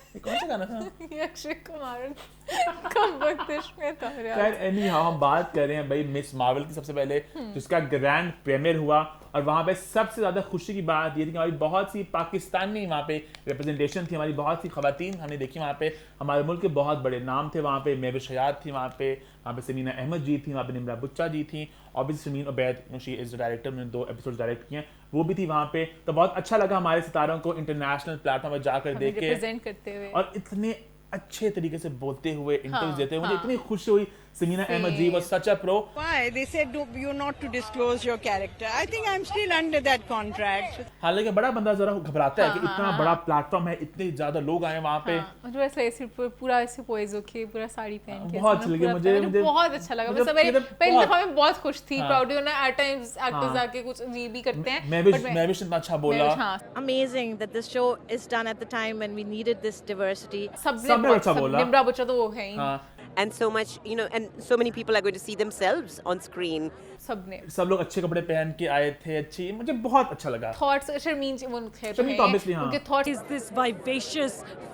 ये कौन सा गाना था? ये अक्षय कुमार कम बख्तिश में था यार। खैर एनी हाउ हम बात कर रहे हैं भाई मिस मार्वल की, सबसे पहले जिसका ग्रैंड प्रीमियर हुआ, और वहाँ पे सबसे ज़्यादा खुशी की बात ये थी कि हमारी बहुत सी पाकिस्तानी वहाँ पे रिप्रेजेंटेशन थी, हमारी बहुत सी खवातीन हमने देखी वहाँ पे, हमारे मुल्क के बहुत बड़े नाम थे वहाँ पे। मेविश हयात थी वहाँ पे समीना अहमद जी थी, वहाँ पे निम्रा बुच्चा जी थी, obviously Shamin Ubaid she is director, मैंने 2 एपिसोड डायरेक्ट किए हैं, वो भी थी वहाँ पे। तो बहुत अच्छा लगा हमारे सितारों को इंटरनेशनल प्लेटफॉर्म पर जाकर देख के रिप्रेजेंट करते हुए। और इतने अच्छे तरीके से बोलते हुए इंटरव्यूज हाँ, देते हुए, मुझे हाँ। इतनी खुशी हुई। समीना अहमद जी was such a pro। Why? They said you're not to disclose your character. I think I'm still under that contract. हालांकि बड़ा बंदा जरा घबराता है कि हाँ, इतना हाँ, बड़ा प्लेटफॉर्म है, इतने ज्यादा लोग आए वहाँ पे। हाँ, मुझे बस ऐसे पूरा ऐसे पोइज होके पूरा साड़ी पहन के बहुत ऐसे अच्छी लगी पूरा मुझे- मुझे मुझे- बहुत अच्छा लगा। मुझे बस पहली बहुत- दफा मैं बहुत खुश थी, हाँ। प्राउड होना। एट टाइम्स एक्टर्स हाँ। आके कुछ अजीब भी करते हैं, मैं भी but इतना अच्छा बोला। हाँ, Amazing that this show is done at the time when we needed this diversity. सबने सबने बहुत अच्छा बोला। निम्रा बुच्चा तो वो है ही, हाँ, And so much, you know, and so many people are going to see themselves on screen. सबने सब लोग अच्छे कपड़े पहन के आए थे, अच्छी, मुझे बहुत अच्छा लगा। थॉट्स शर्मीन जी वो थे तो शर्मीन तो obviously, हाँ। उनके thoughts Is this vivacious,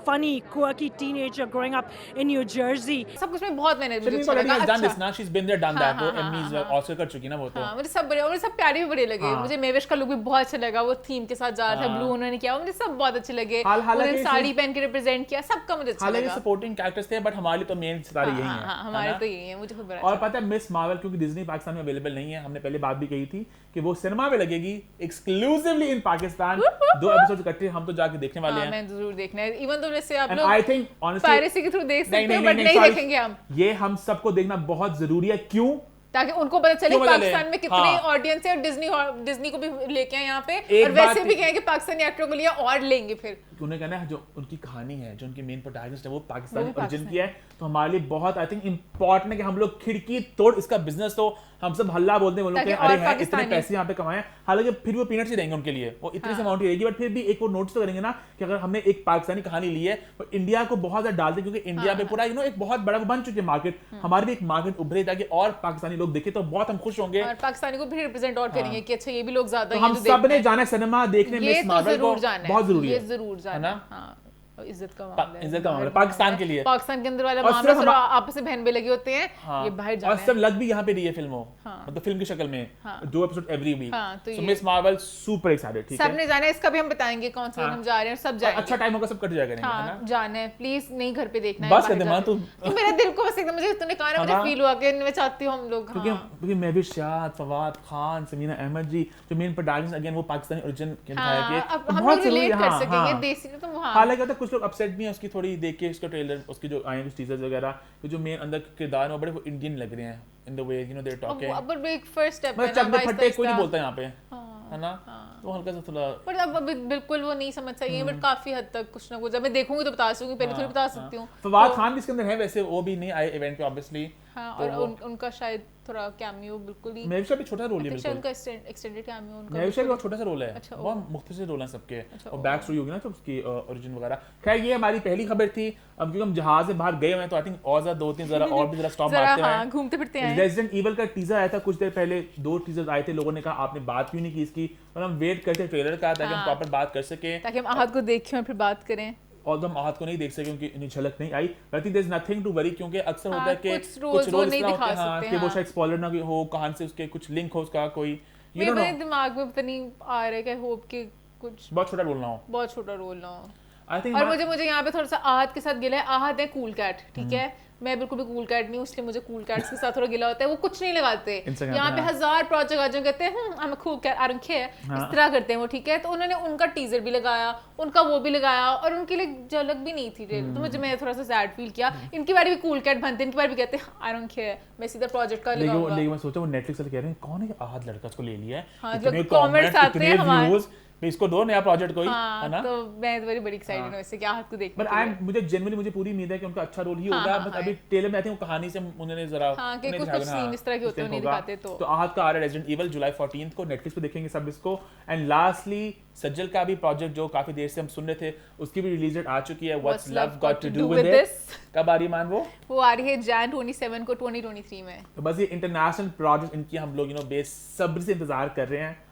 funny, quirky teenager growing up in New Jersey? सब कुछ में बहुत मैंने मुझे शर्मीन अच्छा already लगा। has done this अच्छा ना, she's been there done हाँ, that, वो हाँ, Emmys हाँ, ऑस्कर कर चुकी ना वो तो। हाँ, मुझे सब बड़े और सब प्यारे भी बड़े लगे। हाँ। मुझे मेविश का लुक भी बहुत अच्छा लगा, वो थीम के साथ जा रहा था, हाँ। ब्लू उन्होंने किया, मुझे सब बहुत अच्छे लगे। हालांकि उन्होंने इसे- साड़ी पहन के रिप्रेजेंट किया, सबका मुझे अच्छा हालांकि लगा। सपोर्टिंग कैरेक्टर्स थे, बट हमारे लिए तो मेन सितारे यही है, हाँ, है हमारे ना? तो यही है, मुझे खबर और पता है मिस मार्वल क्योंकि डिज्नी पाकिस्तान में अवेलेबल नहीं है, हमने पहले बात भी कही थी कि वो सिनेमा में लगेगी एक्सक्लूसिवली इन पाकिस्तान। 2 एपिसोड इकट्ठे हम तो जाके देखने वाले हैं। मैं जरूर देखना है, इवन तो जैसे आप एंड लोग आई थिंक ऑनेस्टली पायरेसी के थ्रू देख सकते हो बट नहीं देखेंगे हम, ये हम सबको देखना बहुत जरूरी है। क्यों? ताकि उनको पता चले क्यों पता पाकिस्तान चले? में कितनी हाँ। ऑडियंस है, और डिज्नी को भी लेके आए यहाँ पे, एक और वैसे बात- भी कहें कि पाकिस्तानी एक्टर को लिया और लेंगे फिर। उन्हें कहना है जो उनकी कहानी है, जो उनकी मेन प्रोटैगनिस्ट है वो पाकिस्तानी वो भी ओरिजिन पाकिस्तानी। की है, तो हमारे लिए बहुत आई थिंक इंपॉर्टेंट है कि हम लोग खिड़की तोड़ इसका बिजनेस, तो हम सब हल्ला बोलते हैं, वो लोग ताकि कहें, और अरे है इतने पाकिस्तानी- पैसे यहाँ पे कमाए, हालांकि फिर वो पीनट्स ही देंगे उनके लिए, वो इतनी सी अमाउंट ही रहेगी, बट फिर भी एक वो नोटिस तो करेंगे ना कि अगर हमने एक पाकिस्तानी कहानी ली है तो इंडिया को बहुत ज्यादा डालते हैं, क्योंकि इंडिया में पूरा एक बहुत बड़ा बन चुकी है मार्केट, हमारी भी एक मार्केट उभरे ताकि और पाकिस्तानी लोग देखे तो बहुत हम खुश होंगे। और पाकिस्तानी को भी रिप्रेजेंट और करेंगे कि अच्छा ये भी लोग ज्यादा तो हैं हम जो सब देखते ने हैं। जाना है सिनेमा देखने ये मिस तो मार्वल को, जरूर जाना है, बहुत जरूरी ये है जरूर जाना ना? है, हाँ। और इज्जत का मामला है, इज्जत का मामला है, अगर पाकिस्तान के लिए। पाकिस्तान के अंदर वाला और मामला सिर्फ सिर्फ आपस में बहन भाई लगे होते हैं, हाँ, ये बाहर और जाना सब है। लग भी यहाँ पे रही है फिल्मों, हाँ। मतलब फिल्म की शक्ल में, हाँ। 2 एपिसोड एवरी वीक, हाँ, तो सो ये- मिस मार्वल सुपर एक्साइटेड, ठीक है? सबने जाना है, इसका भी हम बताएंगे कौन से दिन हाँ। हम जा रहे हैं, सब और जाएंगे। अच्छा टाइम होगा, सब कट जाएगा, नहीं है हाँ, ना? जाना है, प्लीज नहीं घर पे देखना है, बस बाहर कर दे मां, जाके। तू- तो मेरे दिल को बस एकदम, मुझे तूने कहा ना, मुझे हाँ। फील हुआ कि मैं चाहती हूँ हम लोग, क्योंकि हाँ। क्योंकि महबूब शाद, फवाद खान, समीना अहमद जी जो मेन प्रोटैगनिस्ट अगेन वो पाकिस्तानी ओरिजिन के दिखाया हाँ, कि अब तो हम बहुत लोग जरूरी रिलेट है, कर हाँ, सकेंगे हाँ। देसी तो हाँ। हालांकि होता है कुछ लोग अपसेट भी हैं उसकी थोड़ी देख के, इसका ट्रेलर उसके जो आए हैं कुछ टीजर्स वगैरह, तो जो मेन अंदर किरदार है वो बड़े वो इंडियन लग रहे हैं in the way you know they talking, अब एक फर्स्ट स्टेप मतलब है ना, चकदे फट्टे कोई नहीं आहिस्ता-आहिस्ता। बोलता यहाँ पे, हाँ, है ना? तो हल्का सा थोड़ा पर अब बिल्कुल वो नहीं समझ चाहिए, बट काफी हद तक कुछ ना कुछ जब मैं देखूंगी तो बता सकूंगी, पहले थोड़ी बता सकती हूँ। फवाद तो- खान भी इसके अंदर है, वैसे वो भी नहीं आए इवेंट पे ऑब्वियसली, हाँ, तो और वो- उनका शायद थोड़ा कैमियो बिल्कुल ही, महबूब शाह भी छोटा रोल है अपेक्षा बिल्कुल, उनका एक्सटेंडेड कैमियो उनका महबूब शाह भी बिल्कुल- बहुत छोटा सा रोल है, अच्छा, बहुत मुख्तसर रोल हैं सबके, अच्छा, और बैक स्टोरी होगी ना तो उसकी ओरिजिन वगैरह। खैर ये हमारी पहली खबर थी, अब क्योंकि हम जहाज से बाहर गए हुए हैं तो आई थिंक और ज्यादा 2-3 जरा और भी जरा स्टॉप जरा मारते हाँ हैं। घूमते फिरते हैं। रेजिडेंट ईवल का टीजर आया था कुछ देर पहले, 2 टीजर्स आए थे, लोगों ने कहा आपने बात क्यों नहीं की इसकी, और हम वेट करते ट्रेलर का ताकि हम हाँ। प्रॉपर बात कर सके, ताकि हम आहत को देखें और फिर बात करें। और हम आहत को नहीं देख सके क्योंकि इन्हें झलक नहीं आई, I think there is nothing to worry, क्योंकि अक्सर हाँ, होता है कि कुछ roles वो रोल नहीं इस तरह दिखा होते हैं, हाँ, सकते, कि वो हाँ। शायद स्पॉइलर ना हो, कहां से उसके कुछ लिंक हो उसका कोई, यू नो मेरे दिमाग में पता नहीं आ रहा है कि होप कि कुछ बहुत छोटा रोल ना हो, बहुत छोटा रोल ना हो। I think. और मुझे यहाँ पे थोड़ा सा आहत के साथ गिला है, आहत है कूल कैट, ठीक है, मैं बिल्कुल भी कूल कैट नहीं हूँ, इसलिए मुझे कूल कैट्स के साथ थोड़ा गिला होता है, वो कुछ नहीं लगाते Instagram यहाँ पे, पे हाँ। 1000 प्रोजेक्ट आ जाए कहते हैं I am cool cat, I don't care, इस तरह करते हैं वो, ठीक है। तो उन्होंने उनका टीजर भी लगाया, उनका वो भी लगाया, और उनके लिए झलक भी नहीं थी ट्रेलर, तो मुझे मैं थोड़ा सा सैड फील किया। इनकी बारे भी कूल कैट बनते हैं, इनकी बारे भी कहते हैं आई डोंट केयर, मैं सीधा प्रोजेक्ट का लगाऊंगा। लेकिन मैं सोचा वो नेटफ्लिक्स वाले कह रहे हैं कौन है आहत लड़का, इसको ले लिया है, हाँ, इतने जो comments आते हैं हमारे- व्यूज, इसको दो नया प्रोजेक्ट कोई, है हाँ, ना? तो मैं तो बड़ी एक्साइटेड हूँ इससे कि आहत को देखने बट के आई लिए। मुझे जेन्युइनली मुझे पूरी उम्मीद है कि उनका अच्छा रोल ही हाँ, होगा, हाँ, बस हाँ। अभी ट्रेलर में आते हैं वो कहानी से उन्होंने जरा हाँ, कि उन्हें कुछ दिखाया, सीन इस तरह के होते हैं, कुछ उन्हें होगा। दिखाते तो आहत का आ रहा है रेजिडेंट ईवल जुलाई 14 को नेटफ्लिक्स पे देखेंगे सब इसको। एंड लास्टली सज्जल का भी प्रोजेक्ट जो काफी देर से हम सुन रहे थे उसकी भी रिलीज डेट आ चुकी है, what's love got to do with it. कब आ रही मान वो आ रही है Jan 27 को 2023 में। तो बस ये इंटरनेशनल प्रोजेक्ट इनकी हम लोग बेसब्री से इंतजार कर रहे हैं,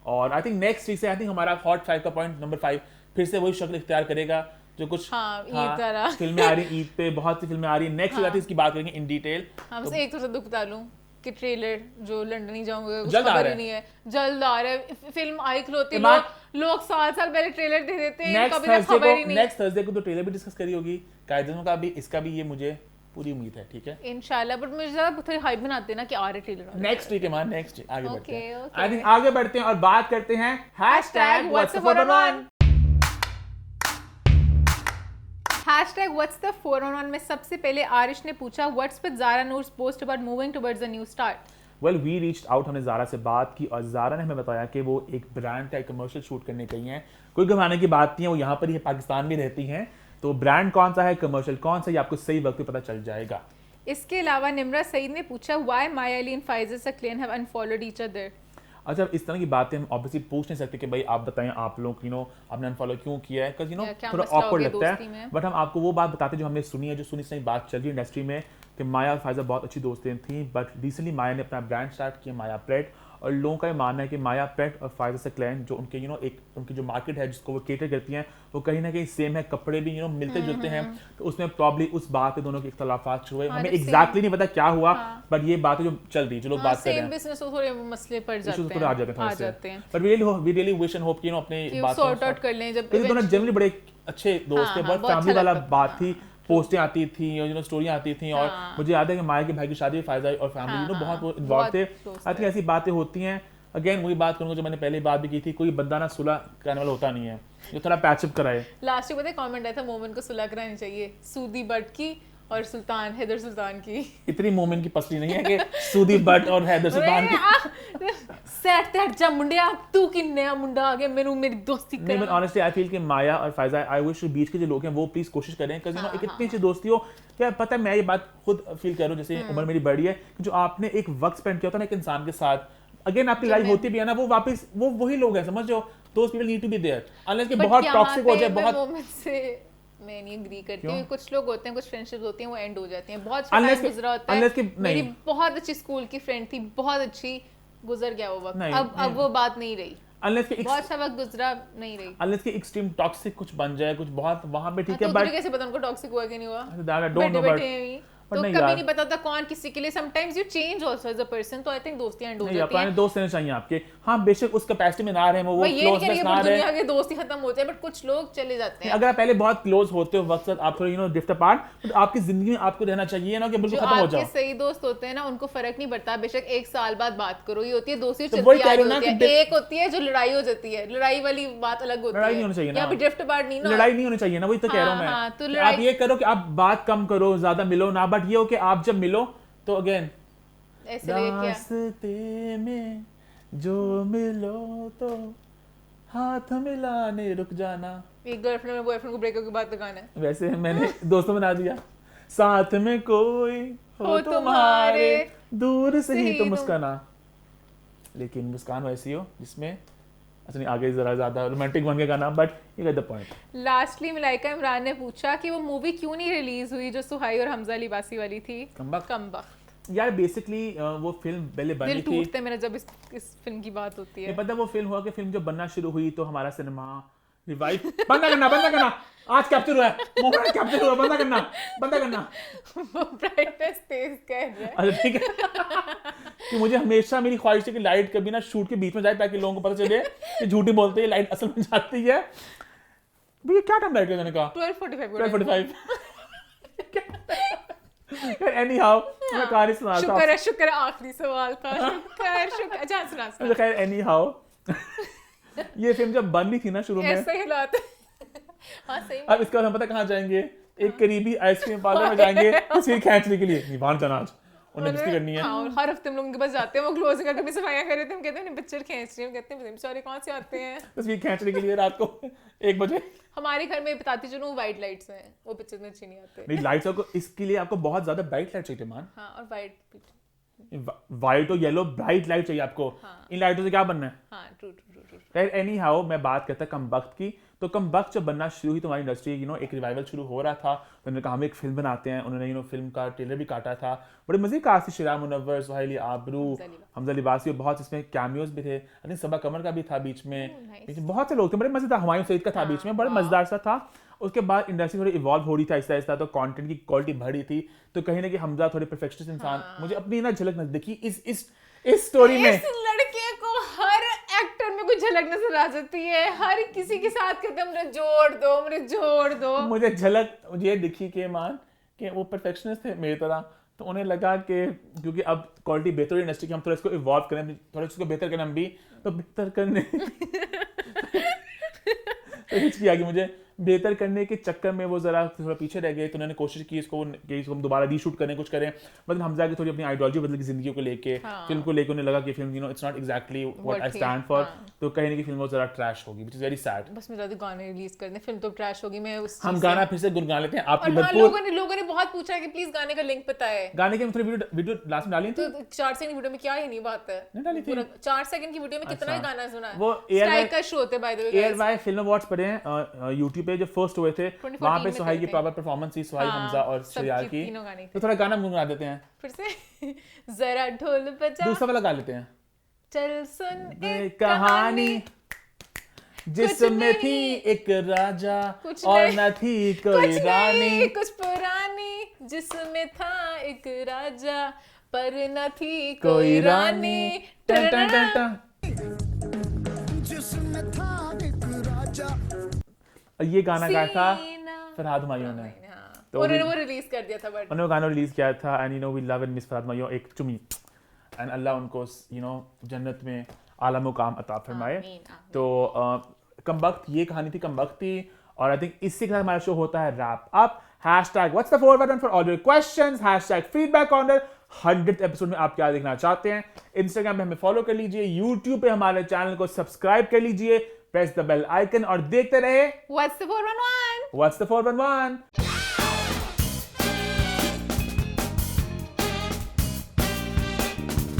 और आई थिंक नेक्स्ट वीक से आई थिंक हमारा हॉट 5 का पॉइंट नंबर 5 फिर से वही शक्ल इख्तियार करेगा जो कुछ हाँ, ईद तरह। फिल्में आ रही हैं, ईद पे बहुत सी फिल्में आ रही हैं, नेक्स्ट वीक इसकी बात करेंगे इन डिटेल। हाँ, बस एक थोड़ा सा दुख बता लूं कि ट्रेलर जो लंदन ही जाऊंगा कुछ जल्द आ खबर रहा ही है। नहीं है, जल्द आ रहा है। फिल्म आई खलोती इमाम- लोग 7 साल पहले ट्रेलर दे देते हैं, नेक्स्ट कभी तक खबर ही नहीं। नेक्स्ट थर्सडे को तो ट्रेलर भी डिस्कस करी होगी, कायदों का भी, इसका भी, ये मुझे पूरी उम्मीद है, ठीक है। इंशाल्लाह, बट मुझे ज़रा थोड़ी हाइप बनाते हैं ना कि आ रहे ट्रेलर। नेक्स्ट वीक है मान, नेक्स्ट आगे बढ़ते Okay, हैं, okay. आई थिंक आगे बढ़ते हैं और बात करते हैं hashtag what's the 411। What's the 411 में सबसे पहले आरिश ने पूछा what's with Zara Noor's post about moving towards a new start. Well we reached out, हमने ज़ारा से बात की और ज़ारा ने हमें बताया कि वो एक ब्रांड का कमर्शियल शूट करने गई हैं। कोई घबराने की बात नहीं है, वो यहाँ पर ही पाकिस्तान में रहती हैं, तो ब्रांड कौन सा है, कमर्शियल कौन सा, ये आपको सही वक्त पे पता चल जाएगा। इसके अलावा निम्रा सईद ने पूछा why Maya Ali and Faiza Saqlain have unfollowed each other. अच्छा, इस तरह की बातें हम ऑब्वियसली पूछ नहीं सकते कि भाई आप बताएं आप लोग आपने अनफॉलो क्यों किया है, बिकॉज क्या थोड़ा मसला हो ऑकवर्ड गया लगता दोस्ती है, में? बट हम आपको वो बात बताते हैं जो हमने सुनी है, जो सुनी सही बात चल रही है इंडस्ट्री में कि माया और फायजा बहुत अच्छी दोस्तें थी, बट रिसेंटली माया ने अपना ब्रांड स्टार्ट किया माया प्रेट, और लोगों का ये मानना है कि माया प्रेट और फायजा सकलेन जो उनके एक उनकी जो मार्केट है जिसको वो केटर करती हैं वो कहीं ना कहीं सेम है, कपड़े भी मिलते जुलते हैं, तो उसमें प्रॉब्ली उस बात पे दोनों के इख्तलाफात शुरू हुए। हाँ, हमें जब एग्जैक्टली नहीं पता क्या हुआ, हाँ। बट ये बातें जो चल रही जो लोग बात कर रहे सेम हैं बिजनेस तो थोड़े मसले पड़ जाते issues हैं, थोड़े आ जाते हैं, but we really wish and hope कि अपने कि बात सॉर्ट आउट कर लें जब दोनों eventually- जनरली बड़े अच्छे दोस्त हाँ, थे, हाँ, बहुत बहुत फैमिली अच्छा वाला लगता था, बात थी, पोस्टें आती थी और स्टोरियाँ आती थी और मुझे याद है कि माया के भाई की शादी फायजा और फैमिली बहुत इन्वॉल्व थे। आई थिंक ऐसी बातें होती हैं। अगेन वही बात करूँगा जो मैंने पहले बात भी की थी, कोई बंदा ना सुलह करने वाला होता नहीं है जो थोड़ा पैचअप कराए। लास्ट में पता है कमेंट आया था मोमिन को सुलह करानी चाहिए सूदी बट की और सुल्तान हैदर सुल्तान की। इतनी मोमिन की पसली नहीं है कि सूदी बट और हैदर सुल्तान की सेट तैट जा मुंडिया तू कि नया मुंडा आ गया मेरी दोस्ती नहीं। बट ऑनेस्टली आई फील कि माया और फायजा आई विश बीच के जो लोग हैं वो प्लीज कोशिश करें कि एक इतनी अच्छी दोस्ती हो। क्या पता है मैं ये बात खुद फील कर रहा हूँ, जैसे उम्र मेरी बड़ी है कि जो आपने एक वक्त स्पेंड किया होता है ना एक इंसान के साथ, अगेन आपकी लाइफ होती भी है ना, वो वापस वो वही लोग हैं, समझ जो दोस्त people need to be there unless कि बहुत टॉक्सिक हो जाए। बहुत मोमेंट से मैं नहीं एग्री करती हूँ। कुछ लोग होते हैं, कुछ फ्रेंडशिप्स होती हैं वो एंड हो जाती हैं। बहुत टाइम गुजरा होता है। मेरी बहुत अच्छी स्कूल की फ्रेंड थी, बहुत अच्छी, गुजर गया वो वक्त, अब वो बात नहीं रही। बहुत सा वक्त गुजरा नहीं रही। अनलेस कि एक्सट्रीम टॉक्सिक कुछ बन जाए कुछ बहुत वहां पे ठीक है। बट कैसे पता उनको टॉक्सिक हुआ कि नहीं हुआ? डोंट नो बट तो कभी नहीं बताता कौन किसी के लिए। Sometimes you change also as a person, तो आई थिंक दोस्तियां एंड हो जाती हैं। अपने दोस्त रहने चाहिए आपके। हाँ बेशक उस कैपेसिटी में ना रहे वो क्लोजनेस ना रहे, दुनिया के दोस्ती खत्म हो जाए, बट कुछ लोग चले जाते हैं। अगर आप पहले बहुत क्लोज होते हो वक्त आप थोड़ा ड्रिफ्ट अपार्ट, तो आपकी जिंदगी में आपको रहना चाहिए ना कि बिल्कुल खत्म हो जाओ। आपके सही दोस्त होते हैं ना उनको फर्क नहीं पड़ता, बेशक एक साल बाद बात करो, ये होती है दोस्ती चलती आ रही है। एक होती है जो लड़ाई हो जाती है, लड़ाई वाली बात अलग होती है। लड़ाई नहीं होनी चाहिए ना, यहाँ पे ड्रिफ्ट अपार्ट नहीं ना, लड़ाई नहीं होनी चाहिए ना, वही तो कह रहा हूँ मैं। तो आप ये करो कि आप बात कम करो, ज्यादा मिलो ना, बट ये हो कि आप जब मिलो तो अगेन ऐसे रास्ते में जो मिलो तो हाथ मिलाने रुक जाना। एक गर्लफ्रेंड में बॉयफ्रेंड को ब्रेकअप की बात लगाना है। वैसे मैंने दोस्तों बना दिया, साथ में कोई हो तुम्हारे दूर से ही तो मुस्काना, लेकिन मुस्कान वैसी हो जिसमें नहीं आगे जरा ज्यादा रोमांटिक बन के गाना, but you get the point. Lastly Malaika Imran ने पूछा कि वो मूवी क्यों नहीं रिलीज हुई जो सुहाई और हमजा लिबासी वाली थी, कमबख्त। यार बेसिकली वो फिल्म पहले बनी थी, दिल टूटता है मेरा जब इस फिल्म की बात होती है। पता वो फिल्म हुआ कि फिल्म जब बनना शुरू हुई तो हमारा सिनेमा रिवाइव बंदा करना आज कैप्चर हुआ है, मोमेंट कैप्चर हुआ, बंदा करना ब्राइटनेस तेज कर रहा है। अच्छा ठीक है कि मुझे हमेशा मेरी ख्वाहिश है कि लाइट कभी ना शूट के बीच में जाए ताकि लोगों को पता चले कि झूठी बोलते हैं, लाइट असल में जाती है। भैया क्या टाइम लाइट मैंने कहा 12:45 एनी हाउ मैं कहानी सुना था। शुक्र आखिरी सवाल था। शुक्र अच्छा सुना। खैर एनी हाउ ये फिल्म जब बन रही थी ना शुरू में, ऐसे हिलाते हाँ सही। अब इसके बाद हम पता कहाँ जाएंगे, एक करीबी आइसक्रीम पार्लर में जाएंगे तस्वीर खींचने के लिए। निवान जाना आज उन्हें मस्ती करनी है। हाँ, हर हफ्ते हम लोग उनके पास जाते हैं, वो क्लोज कर कभी सफाइयां कर रहे थे, हम कहते हैं पिक्चर खींच रहे हैं, कहते हैं बेचारे कौन से आते हैं तस्वीर खींचने के लिए रात को 1 बजे। हमारे घर में बताती चलो वाइट लाइट्स हैं, वो पिक्चर में अच्छी नहीं आते। नहीं लाइट्स आपको इसके लिए आपको बहुत ज्यादा ब्राइट लाइट चाहिए मान। हाँ और व्हाइट और येलो ब्राइट लाइट चाहिए आपको। इन लाइटों से क्या बनना है? हाँ ट्रू। एनी हाउ मैं बात करता कमबख्त की, तो कमबख्त जब बनना शुरू हुई तो हमारी इंडस्ट्री एक रिवाइवल शुरू हो रहा था, तो उन्होंने कहा हम एक फिल्म बनाते हैं। उन्होंने फिल्म का ट्रेलर भी काटा था, बड़े मजे का थी। शिरा मुनव्वर, सुहाइली आबरू, हमजा लिबासी, बहुत इसमें कैमियोज भी थे। आई थिंक सबा कमर का भी था बीच में बहुत से लोग थे, बड़े मजेदार। हुमायूं सईद का था बीच में, बड़ा मजेदार सा था। उसके बाद इंडस्ट्री थोड़ी इवॉल्व हो रही थी आहिस्ता आहिस्ता, तो कंटेंट की क्वालिटी बढ़ी थी, तो कहीं ना कहीं हमजा थोड़े परफेक्शनिस्ट इंसान, मुझे अपनी ना झलक नजर दिखी इस स्टोरी में। इस लड़के को हर एक्टर में कुछ झलक नजर आ जाती है, हर किसी के साथ कहते हैं मुझे जोड़ दो। मुझे झलक मुझे दिखी कि मान कि वो परफेक्शनिस्ट थे मेरी तरह, तो उन्हें लगा कि क्योंकि अब क्वालिटी बेहतर इंडस्ट्री की, हम थोड़ा इसको इवॉल्व करें, थोड़ा इसको बेहतर करें हम भी, तो बेहतर करने तो हिचकी आ गई मुझे। बेहतर करने के चक्कर में वो जरा थोड़ा पीछे रह गए, तो उन्होंने कोशिश की इसको हम दोबारा रीशूट करें, कुछ करें। मतलब हमजा की थोड़ी अपनी आइडियोलॉजी बदल की जिंदगी को लेके, फिल्म को लेकर उन्हें लगा कि film it's not exactly what I stand for, तो कहीं ना कहीं फिल्म जरा ट्रैश होगी, व्हिच इज वेरी सैड। बस मैं ज्यादा गाने रिलीज कर दें, फिल्म तो ट्रैश होगी। मैं उस हम गाना फिर से गुनगुना लेते हैं आपकी लोगों ने बहुत पूछा कि प्लीज गाने का लिंक बताएं। गाने के थोड़ी वीडियो लास्ट में डाली थी, तो 4 सेकंड की वीडियो में क्या ही नहीं बात है, नहीं डाली थी 4 सेकंड की वीडियो में कितना गाना सुना है। वो स्ट्राइक का शो होता है by the way, ARY film awards पड़े हैं YouTube पे जो फर्स्ट हुए थे, वहां पे सुहाई की प्रॉपर परफॉर्मेंस थी, सुहाई हमजा और श्रेया की। तो थोड़ा गाना गुनगुना देते हैं फिर से। जरा ढोल बजा, दूसरा वाला गा लेते हैं। चल सुन एक कहानी जिसमें थी एक राजा और न थी कोई रानी, कुछ पुरानी जिसमें था एक राजा पर न थी कोई रानी। टन टन टन टन। ये गाना गाया था फरहाद हुमायूं ने, तो उन्होंने वो रिलीज कर दिया था बट उन्होंने गाना रिलीज किया था and we love and miss Fatima यो एक चुमी एंड अल्लाह उनको जन्नत में आला मुकाम अता फरमाए। आमीन, आमीन। तो कमबख्त ये कहानी थी कमबख्ती और आई थिंक इससे के साथ हमारा शो होता है wrap up. #What's the 411 for all your questions, #feedback corner। 100th episode में आप क्या देखना चाहते हैं? इंस्टाग्राम पे हमें फॉलो कर लीजिए, यूट्यूब पे हमारे चैनल को सब्सक्राइब कर लीजिए, प्रेस द बेल आइकन और देखते रहे What's the 411? What's the 411।